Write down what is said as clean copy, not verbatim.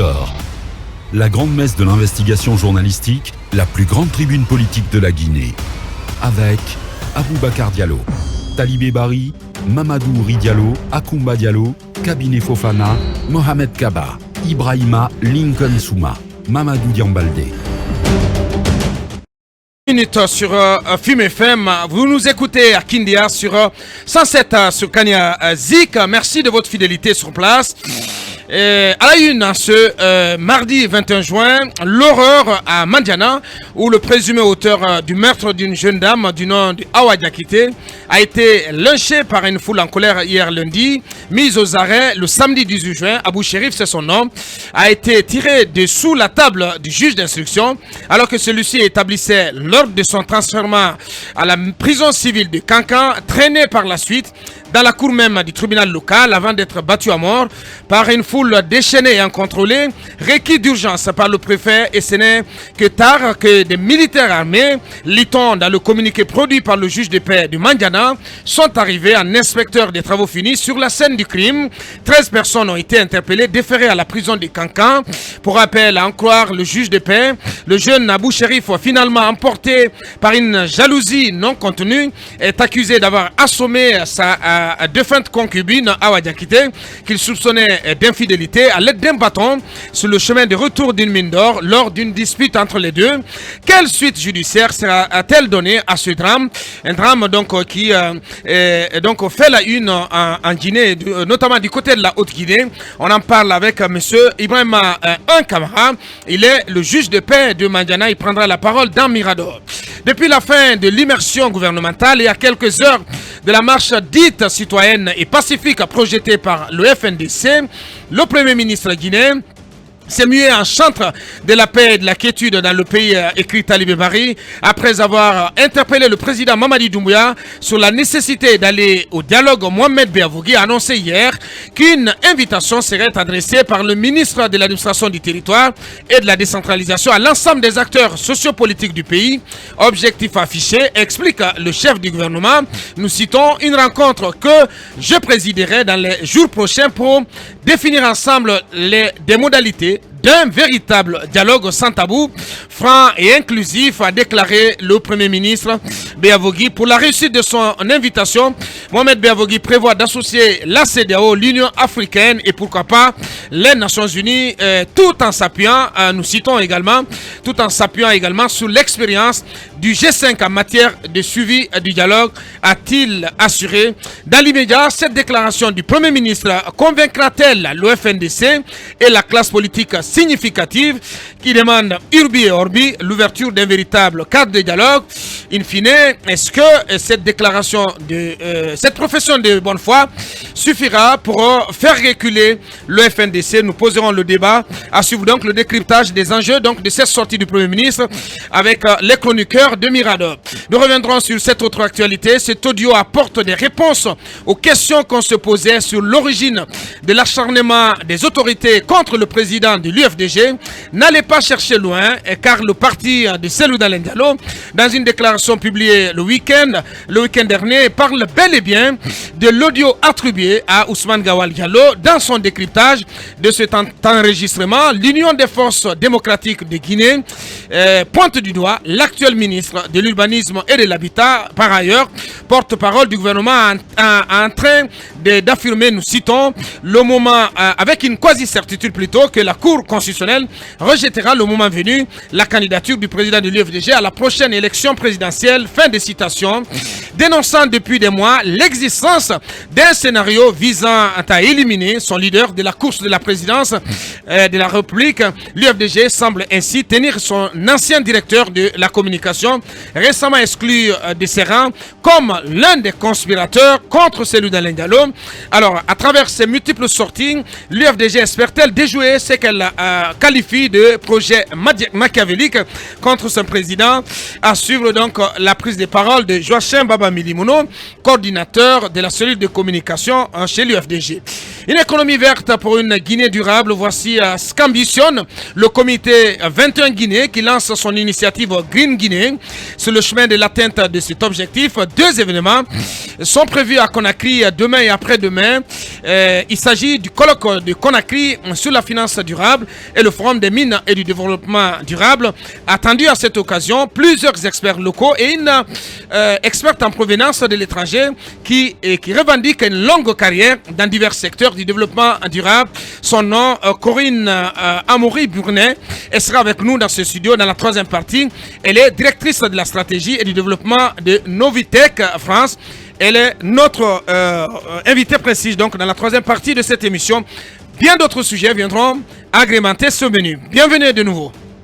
Trésor. La grande messe de l'investigation journalistique, la plus grande tribune politique de la Guinée. Avec Aboubacar Diallo, Talibé Bari, Mamadou Ouri Diallo, Akoumba Diallo, Kabine Fofana, Mohamed Kaba, Ibrahima Lincoln Souma, Mamadou Diambaldé. Minute sur FIM FM, vous nous écoutez à Kindia sur 107 sur Kanya Zik. Merci de votre fidélité sur place. À la une, ce mardi 21 juin, l'horreur à Mandiana, où le présumé auteur du meurtre d'une jeune dame du nom de Awa Diakité a été lynché par une foule en colère hier lundi, mise aux arrêts le samedi 18 juin. Abou Sherif, c'est son nom, a été tiré de sous la table du juge d'instruction, alors que celui-ci établissait l'ordre de son transfert à la prison civile de Kankan, traîné par la suite dans la cour même du tribunal local avant d'être battu à mort par une foule déchaînée et incontrôlée, requis d'urgence par le préfet. Et ce n'est que tard que des militaires armés, lit-on dans le communiqué produit par le juge de paix de Mandiana, sont arrivés en inspecteur des travaux finis sur la scène du crime. 13 personnes ont été interpellées, déférées à la prison de Kankan. Pour rappel, à en croire le juge de paix, le jeune Abou Sherif, finalement emporté par une jalousie non contenue, est accusé d'avoir assommé sa défunte concubine Awa Diakité, qu'il soupçonnait d'infidélité à l'aide d'un bâton sur le chemin de retour d'une mine d'or lors d'une dispute entre les deux. Quelle suite judiciaire sera-t-elle donnée à ce drame? Un drame donc qui fait la une en Guinée, notamment du côté de la Haute-Guinée. On en parle avec monsieur Ibrahima Kamara. Il est le juge de paix de Mandiana. Il prendra la parole dans Mirador. Depuis la fin de l'immersion gouvernementale et à quelques heures de la marche dite citoyenne et pacifique projetée par le FNDC, le Premier ministre guinéen s'est mué en chantre de la paix et de la quiétude dans le pays, écrit Talibé Bari, après avoir interpellé le président Mamadi Doumbouya sur la nécessité d'aller au dialogue. Mohamed Beavogui a annoncé hier qu'une invitation serait adressée par le ministre de l'administration du territoire et de la décentralisation à l'ensemble des acteurs sociopolitiques du pays. Objectif affiché, explique le chef du gouvernement, nous citons, une rencontre que je présiderai dans les jours prochains pour définir ensemble des modalités d'un véritable dialogue sans tabou, franc et inclusif, a déclaré le Premier ministre Beavogui. Pour la réussite de son invitation, Mohamed Beavogui prévoit d'associer la CEDEAO, l'Union africaine et pourquoi pas les Nations Unies, tout en s'appuyant, nous citons également, tout en s'appuyant également sur l'expérience du G5 en matière de suivi du dialogue, a-t-il assuré. Dans l'immédiat, cette déclaration du Premier ministre convaincra-t-elle le FNDC et la classe politique significative qui demande urbi et orbi l'ouverture d'un véritable cadre de dialogue? In fine, est-ce que cette déclaration cette profession de bonne foi suffira pour faire reculer le FNDC? Nous poserons le débat. À suivre donc le décryptage des enjeux donc de cette sortie du Premier ministre avec les chroniqueurs de Mirador. Nous reviendrons sur cette autre actualité. Cet audio apporte des réponses aux questions qu'on se posait sur l'origine de l'acharnement des autorités contre le président de l'UFDG. N'allez pas chercher loin, car le parti de Cellou Dalein Diallo, dans une déclaration publiée le week-end dernier, parle bel et bien de l'audio attribué à Ousmane Gawal Diallo. Dans son décryptage de cet enregistrement, l'Union des forces démocratiques de Guinée pointe du doigt l'actuel ministre de l'urbanisme et de l'habitat, par ailleurs porte-parole du gouvernement, en train d'affirmer, nous citons, le moment, avec une quasi-certitude plutôt, que la Cour constitutionnelle rejettera le moment venu la candidature du président de l'UFDG à la prochaine élection présidentielle. Fin de citation. Dénonçant depuis des mois l'existence d'un scénario visant à éliminer son leader de la course de la présidence de la République, l'UFDG semble ainsi tenir son ancien directeur de la communication, récemment exclu de ses rangs, comme l'un des conspirateurs contre Cellou Dalein Diallo. Alors, à travers ces multiples sorties, l'UFDG espère-t-elle déjouer ce qu'elle qualifie de projet machiavélique contre son président? À suivre donc la prise de parole de Joachim Baba Milimono, coordinateur de la cellule de communication chez l'UFDG. Une économie verte pour une Guinée durable, voici ce qu'ambitionne le comité 21 Guinée qui lance son initiative Green Guinée. Sur le chemin de l'atteinte de cet objectif, deux événements sont prévues à Conakry demain et après-demain. Il s'agit du colloque de Conakry sur la finance durable et le forum des mines et du développement durable. Attendu à cette occasion, plusieurs experts locaux et une experte en provenance de l'étranger qui revendique une longue carrière dans divers secteurs du développement durable. Son nom, Corinne Amaury-Burnet, elle sera avec nous dans ce studio dans la troisième partie. Elle est directrice de la stratégie et du développement de Novitech France. Elle est notre invitée précise donc dans la troisième partie de cette émission. Bien d'autres sujets viendront agrémenter ce menu. Bienvenue de nouveau.